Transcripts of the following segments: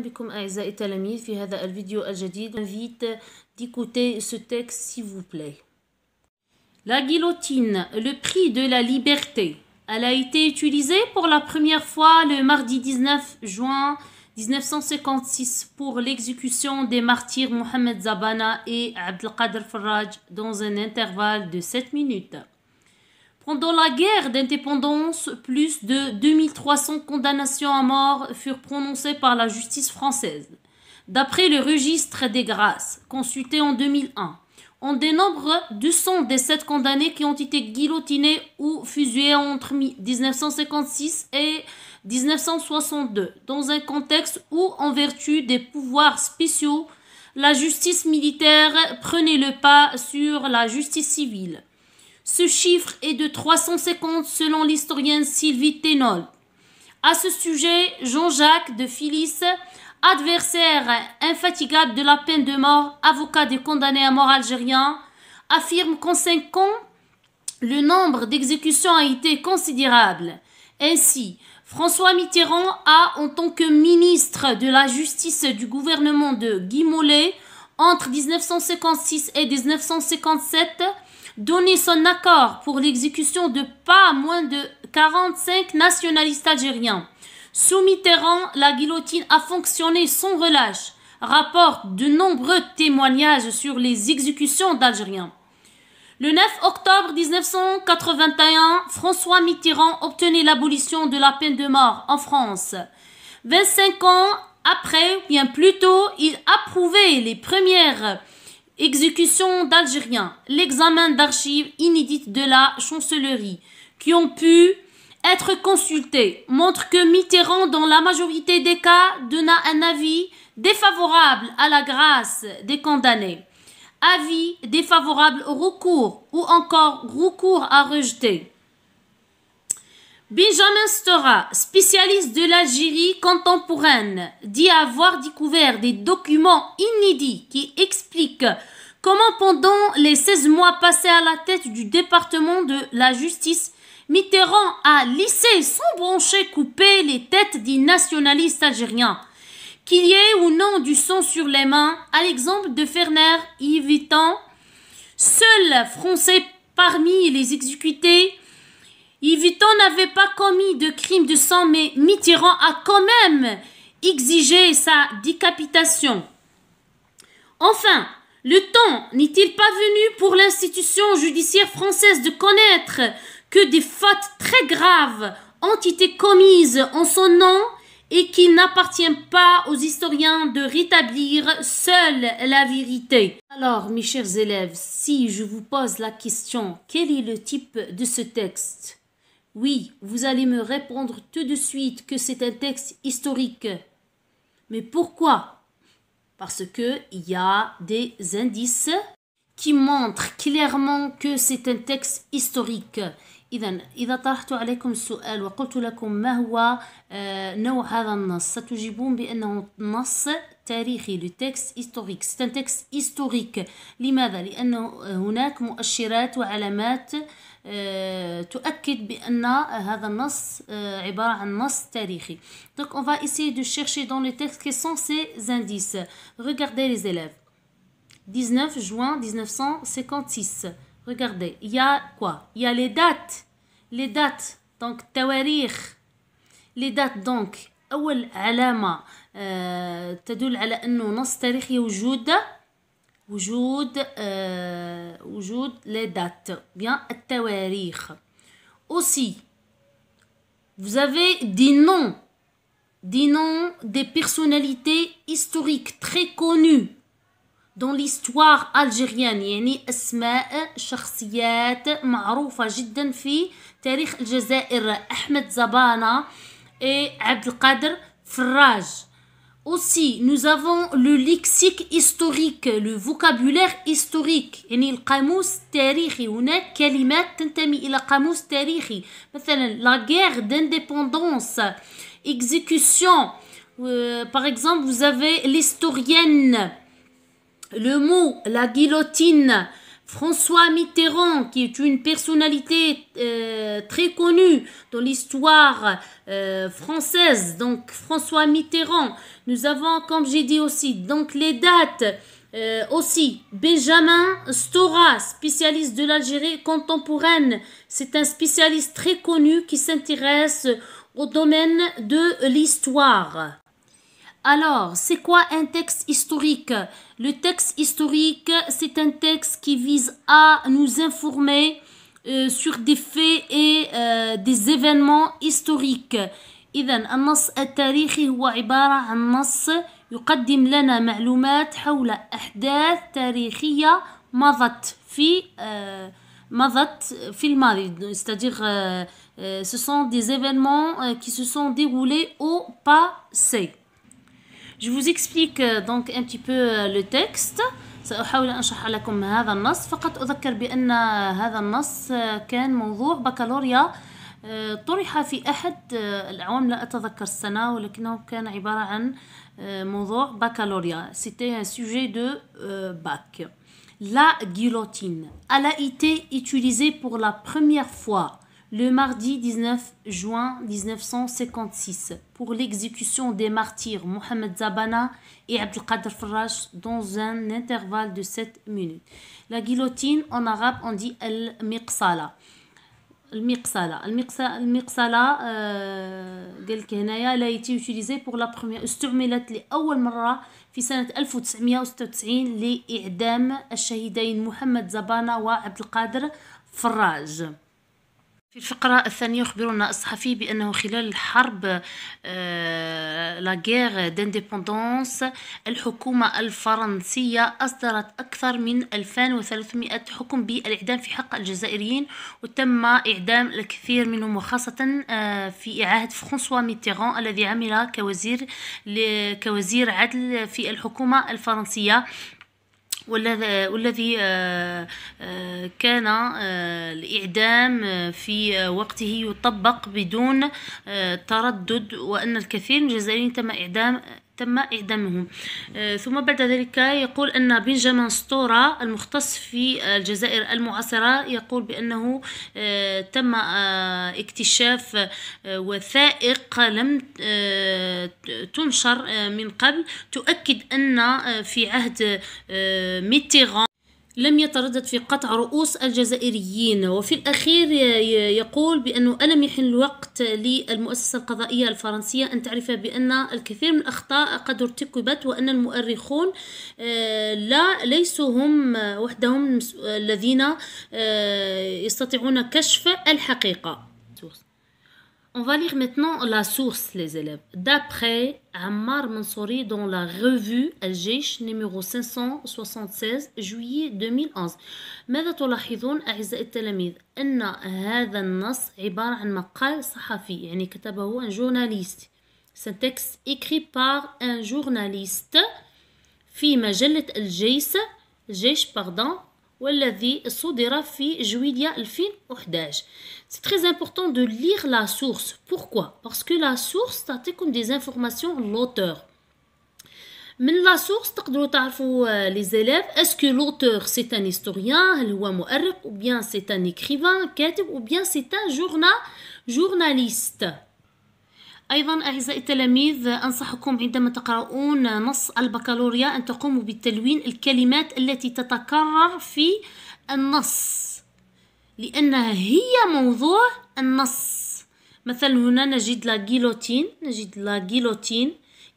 بكم أعزائي التلاميذ في هذا الفيديو الجديد. J'invite d'écouter ce texte s'il vous plaît. La guillotine, le prix de la liberté. Elle a été utilisée pour la première fois le mardi 19 juin 1956 pour l'exécution des martyrs Mohamed Zabana et Abdelkader Faraj dans un intervalle de 7 minutes. Pendant la guerre d'indépendance, plus de 2300 condamnations à mort furent prononcées par la justice française. D'après le registre des grâces, consulté en 2001, on dénombre 217 condamnés qui ont été guillotinés ou fusillés entre 1956 et 1962, dans un contexte où, en vertu des pouvoirs spéciaux, la justice militaire prenait le pas sur la justice civile. Ce chiffre est de 350 selon l'historienne Sylvie Thénault. À ce sujet, Jean-Jacques de Phillis, adversaire infatigable de la peine de mort, avocat des condamnés à mort algériens, affirme qu'en 5 ans, le nombre d'exécutions a été considérable. Ainsi, François Mitterrand a, en tant que ministre de la Justice du gouvernement de Guy Mollet, entre 1956 et 1957, donné son accord pour l'exécution de pas moins de 45 nationalistes algériens. Sous Mitterrand, la guillotine a fonctionné sans relâche, rapporte de nombreux témoignages sur les exécutions d'Algériens. Le 9 octobre 1981, François Mitterrand obtenait l'abolition de la peine de mort en France. 25 ans après, bien plus tôt, il approuvait les premières exécutions d'Algériens. L'examen d'archives inédites de la chancellerie qui ont pu être consultés montre que Mitterrand, dans la majorité des cas, donna un avis défavorable à la grâce des condamnés, avis défavorable au recours ou encore recours à rejeter. Benjamin Stora, spécialiste de l'Algérie contemporaine, dit avoir découvert des documents inédits qui expliquent comment pendant les 16 mois passés à la tête du département de la justice, Mitterrand a lissé sans broncher coupé les têtes des nationalistes algériens. Qu'il y ait ou non du sang sur les mains, à l'exemple de Ferner y Vuitton, seul français parmi les exécutés, Yves Vuitton n'avait pas commis de crime de sang, mais Mitterrand a quand même exigé sa décapitation. Enfin, le temps n'est-il pas venu pour l'institution judiciaire française de connaître que des fautes très graves ont été commises en son nom et qu'il n'appartient pas aux historiens de rétablir seule la vérité? Alors, mes chers élèves, si je vous pose la question, quel est le type de ce texte? Oui, vous allez me répondre tout de suite que c'est un texte historique. Mais pourquoi? Parce que il y a des indices qui montrent clairement que c'est un texte historique. إذا طرحت عليكم السؤال وقلت لكم ما هو نوع هذا النص ستجيبون بأنه نص تاريخي. le texte historique. C'est un texte historique. لماذا؟ لأنه هناك مؤشرات وعلامات تؤكد بأن هذا النص عبارة عن نص تاريخي. Donc on va essayer de chercher dans le texte quels sont ces indices. Regardez les élèves. 19 juin 1956. Regardez, il y a quoi? Il y a les dates. Les dates, donc تواريخ. Les dates donc أول علامة تدل على أنه نص تاريخي وجود les dates. Bien, التواريخ. Aussi, vous avez des noms des personnalités historiques très connues dans l'histoire algérienne. يعني أسماء شخصيات معروفة جدا في تاريخ الجزائر. أحمد زبانة et Abdelkader Faraj. Aussi, nous avons le lexique historique, le vocabulaire historique. يعني القاموس التاريخي. هناك كلمات تنتمي إلى قاموس تاريخي. مثلا la guerre d'indépendance, exécution. Par exemple, vous avez l'historienne. Le mot, la guillotine, François Mitterrand, qui est une personnalité très connue dans l'histoire française. Donc, François Mitterrand. Nous avons, comme j'ai dit aussi, donc les dates aussi. Benjamin Stora, spécialiste de l'Algérie contemporaine. C'est un spécialiste très connu qui s'intéresse au domaine de l'histoire. Alors, c'est quoi un texte historique? Le texte historique, c'est un texte qui vise à nous informer sur des faits et des événements historiques. إذن النص التاريخي هو عبارة عن نص يقدم لنا معلومات حول أحداث تاريخية مضت في الماضي. C'est-à-dire, ce sont des événements qui se sont déroulés au passé. Je vous explique donc un petit peu le texte. سأحاول أن أشرح لكم هذا النص. فقط أذكر بأن هذا النص كان موضوع بكالوريا طرح في أحد الأعوام، لا أتذكر السنة، ولكنه كان عبارة عن موضوع بكالوريا. C'était un sujet de bac. La guillotine. Elle a été utilisée pour la première fois le mardi 19 juin 1956 pour l'exécution des martyrs Mohamed Zabana et Abdelkader Faraj dans un intervalle de 7 minutes. La guillotine, en arabe, on dit al-miqsala. المقصلة قال لك هنايا لا يتي utilisée pour la première استعملت لأول مرة في سنة 1996 لإعدام الشهيدين محمد زبانة وعبد القادر فراج. في الفقرة الثانية يخبرنا الصحفي بأنه خلال الحرب لا غير دانديبوندونس الحكومة الفرنسية أصدرت أكثر من 2300 حكم بالإعدام في حق الجزائريين، وتم إعدام الكثير منهم، وخاصة في عهد فرانسوا ميتيران الذي عمل كوزير عدل في الحكومة الفرنسية، والذي كان الإعدام في وقته يطبق بدون تردد، وأن الكثير من الجزائريين تم إعدامهم. ثم بعد ذلك يقول أن بنجامين ستورا المختص في الجزائر المعاصرة يقول بأنه تم اكتشاف وثائق لم تنشر من قبل تؤكد أن في عهد ميتيران لم يتردد في قطع رؤوس الجزائريين. وفي الأخير يقول بأنه ألم يحن الوقت للمؤسسة القضائية الفرنسية أن تعرف بأن الكثير من الأخطاء قد ارتكبت، وأن المؤرخون ليسوا هم وحدهم الذين يستطيعون كشف الحقيقة. On va lire maintenant la source, les élèves. D'après Ammar Mansouri dans la revue Al-Jaysh numéro 576 juillet 2011. ماذا تلاحظون أعزائي التلاميذ؟ أن هذا النص عبارة عن مقال صحفي، يعني كتبه un journaliste. C'est un texte écrit par un journaliste في مجلة الجيش والذي صدر في جويلية 2011. C'est très important de lire la source. Pourquoi? Parce que la source تعطيكم des informations l'auteur. من la source تقدروا تعرفوا les élèves est-ce que l'auteur c'est un historien، هل هو مؤرخ، ou bien c'est un écrivain كاتب، ou bien c'est un journaliste. أيضا أعزائي التلاميذ أنصحكم عندما تقرؤون نص البكالوريا أن تقوموا بتلوين الكلمات التي تتكرر في النص، لأنها هي موضوع النص. مثلا هنا نجد لا guillotine،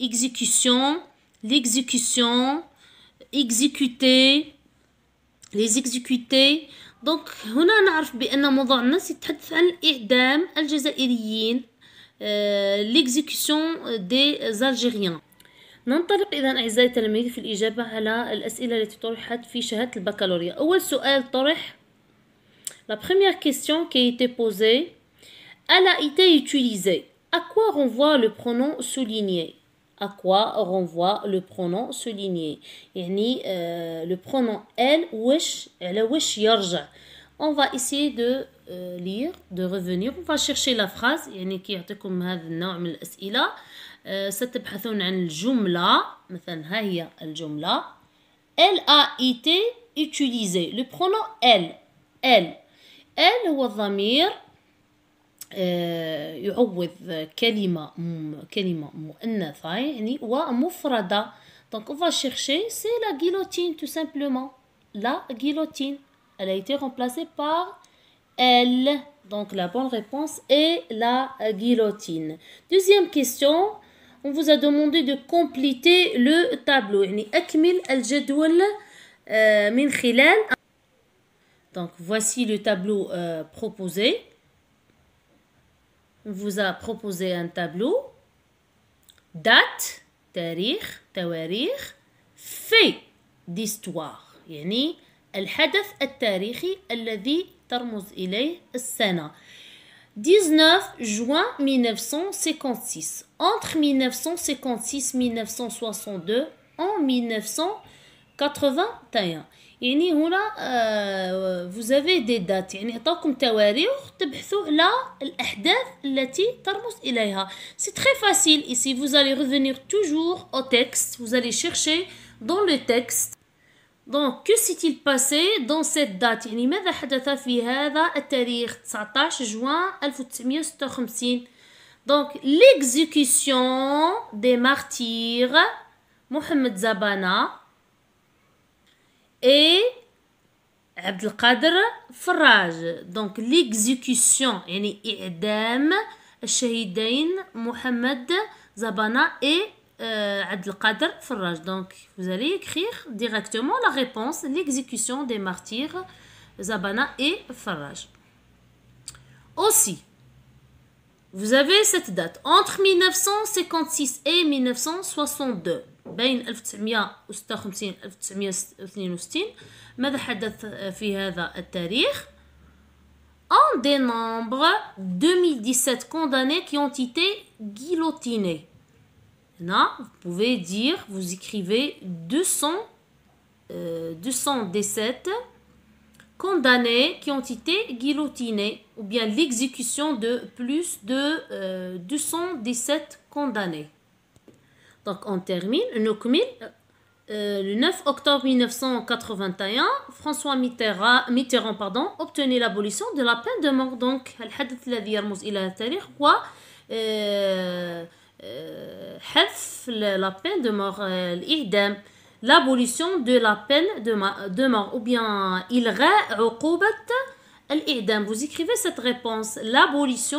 exécution، l'exécution، exécuter، les exécutés. donc هنا نعرف بأن موضوع النص يتحدث عن إعدام الجزائريين، l'exécution des Algériens. ننطلق إذن أعزائي التلاميذ في الإجابة على الأسئلة التي طرحت في شهادة البكالوريا. أول سؤال طرح، la première question qui a été posée, elle a été utilisée. À quoi renvoie le pronom souligné? À quoi renvoie le pronom souligné؟ يعني le pronom elle على وش يرجع. On va essayer de lire, de revenir. On va chercher la phrase، يعني كي يعطيكم هذا النوع من الأسئلة ستبحثون عن الجملة. مثلا ها هي الجملة، elle a été utilisé. Le pronom elle. Elle هو الضمير يعوض كلمة مؤنثة يعني ومفردة. Donc on va chercher, c'est la guillotine tout simplement. La guillotine. Elle a été remplacée par elle. Donc la bonne réponse est la guillotine. Deuxième question. On vous a demandé de compléter le tableau. يعني أكمل الجدول من خلال. Donc voici le tableau proposé. On vous a proposé un tableau. Date, تاريخ, تواريخ, fait d'histoire. يعني الحدث التاريخي الذي ترمز إليه السنة. 19 juin 1956. Entre 1956 1962 en 1981. يعني هنا vous avez des dates. يعني عطاكم تواريخ تبحثوا على الأحداث التي ترمز إليها. C'est très facile ici. Vous allez revenir toujours au texte. Vous allez chercher dans le texte. Donc, que s'est-il passé dans cette date؟ يعني ماذا حدث في هذا التاريخ 19 juin 1956. Donc, l'exécution des martyrs Mohamed Zabana et Abdelkader Faraj. Donc, l'exécution يعني إعدام الشهيدين محمد Zabana et Abdelkader Faraj. Donc, vous allez écrire directement la réponse, l'exécution des martyrs Zabana et Faraj. Aussi, vous avez cette date entre 1956 et 1962. بين 1956 1962 ماذا حدث في هذا التاريخ؟ On dénombre 2017 condamnés qui ont été guillotinés. Là, vous pouvez dire, vous écrivez 217 condamnés qui ont été guillotinés, ou bien l'exécution de plus de 217 condamnés. Donc, on termine. Le 9 octobre 1981, François Mitterrand obtenait l'abolition de la peine de mort. Donc, الحدث الذي يرمز إلى التاريخ هو حذف la peine de mort, الإعدام, l'abolition de la peine de mort, ou bien إلغاء عقوبة الإعدام. Vous écrivez cette réponse, l'abolition